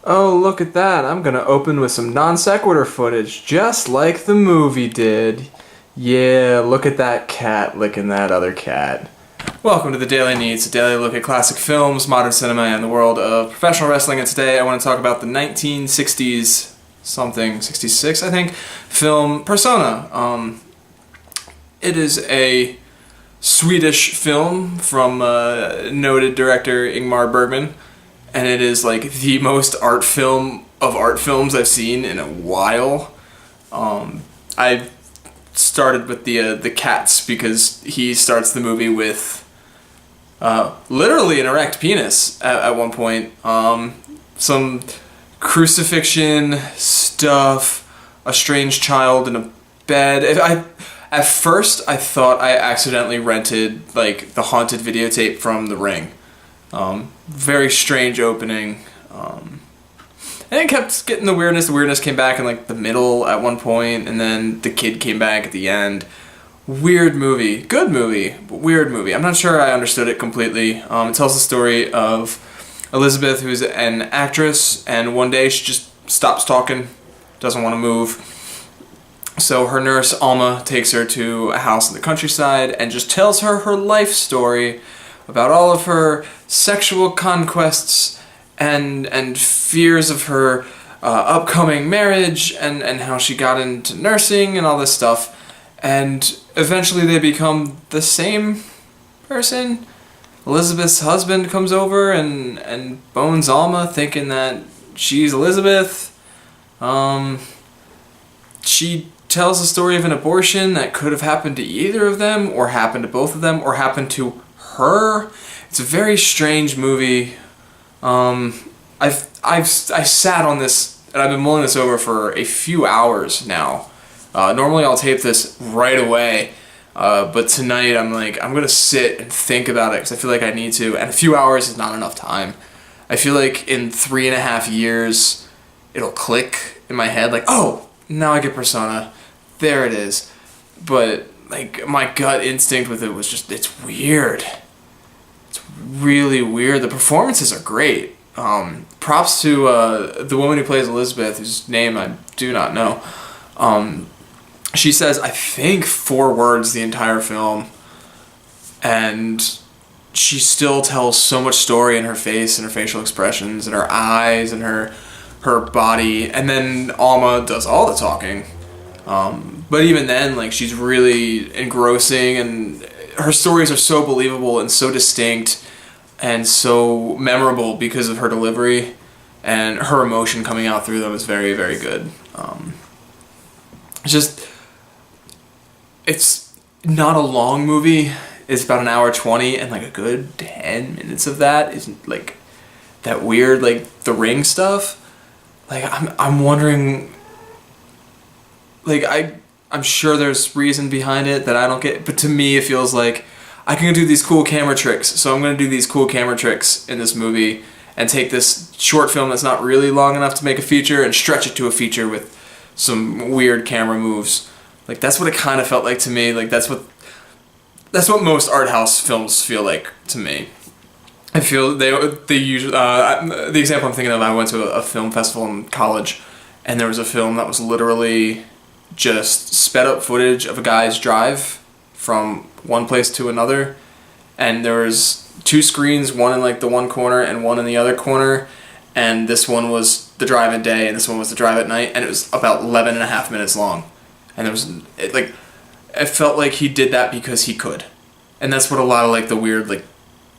Oh, look at that. I'm gonna open with some non sequitur footage, just like the movie did. Yeah, look at that cat licking that other cat. Welcome to the Daily Neitz, a daily look at classic films, modern cinema, and the world of professional wrestling. And today I want to talk about the 1960s, 66 I think, film Persona. It is a Swedish film from noted director Ingmar Bergman. And it is like the most art film of art films I've seen in a while. I started with the cats because he starts the movie with literally an erect penis at one point. Some crucifixion stuff, a strange child in a bed. At first I thought I accidentally rented like the haunted videotape from The Ring. Very strange opening, and it kept getting the weirdness. The weirdness came back in like the middle at one point, and then the kid came back at the end. Weird movie, good movie, but weird movie. I'm not sure I understood it completely. It tells the story of Elizabeth, who's an actress, and one day she just stops talking, doesn't want to move. So her nurse, Alma, takes her to a house in the countryside and just tells her her life story about all of her sexual conquests and fears of her upcoming marriage and how she got into nursing and all this stuff. And eventually they become the same person. Elizabeth's husband comes over and bones Alma thinking that she's Elizabeth. She tells the story of an abortion that could have happened to either of them, or happened to both of them, or happened to her. It's a very strange movie. I sat on this, and I've been mulling this over for a few hours now. Normally I'll tape this right away, but tonight I'm gonna sit and think about it because I feel like I need to, and a few hours is not enough time. I feel like in 3.5 years it'll click in my head, like, oh, now I get Persona. There it is. But like my gut instinct with it was just, it's weird. It's really weird. The performances are great. Props to the woman who plays Elizabeth, whose name I do not know. She says, I think 4 words the entire film, and she still tells so much story in her face and her facial expressions and her eyes and her body. And then Alma does all the talking. But even then, like, she's really engrossing, and her stories are so believable and so distinct and so memorable because of her delivery, and her emotion coming out through them is very, very good. It's not a long movie. It's about 1:20, and like a good 10 minutes of that isn't like that weird, like The Ring stuff. Like, I'm wondering, like, I'm sure there's reason behind it that I don't get, but to me it feels like I can do these cool camera tricks, so I'm going to do these cool camera tricks in this movie and take this short film that's not really long enough to make a feature and stretch it to a feature with some weird camera moves. Like, that's what it kind of felt like to me. Like, that's what most art house films feel like to me. I feel they usually, the example I'm thinking of, I went to a film festival in college, and there was a film that was literally just sped up footage of a guy's drive from one place to another, and there was 2 screens, one in like the one corner and one in the other corner, and this one was the drive at day and this one was the drive at night, and it was about 11.5 minutes long. And it felt like he did that because he could, and that's what a lot of like the weird like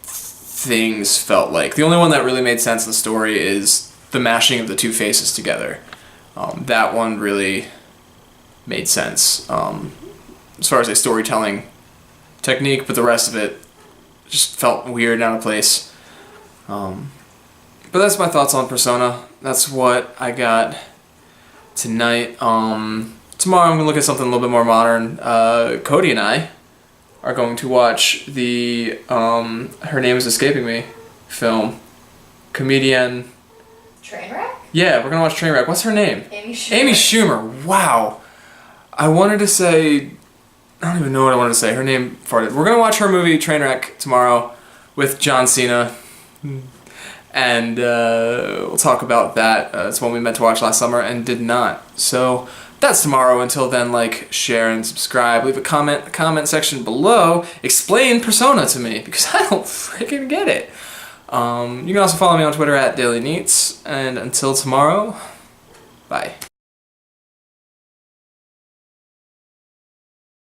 things felt like. The only one that really made sense in the story is the mashing of the 2 faces together. That one really made sense as far as a storytelling technique, but the rest of it just felt weird and out of place. But that's my thoughts on Persona. That's what I got tonight. Tomorrow I'm going to look at something a little bit more modern. Cody and I are going to watch the her name is escaping me film. Comedian. Trainwreck? Yeah, we're going to watch Trainwreck. What's her name? Amy Schumer. Amy Schumer. Wow. I wanted to say, I don't even know what I wanted to say. Her name farted. We're going to watch her movie Trainwreck tomorrow with John Cena. and we'll talk about that. It's one we meant to watch last summer and did not. So that's tomorrow. Until then, like, share, and subscribe. Leave a comment in the comment section below. Explain Persona to me, because I don't freaking get it. You can also follow me on Twitter at Neitz. And until tomorrow, bye.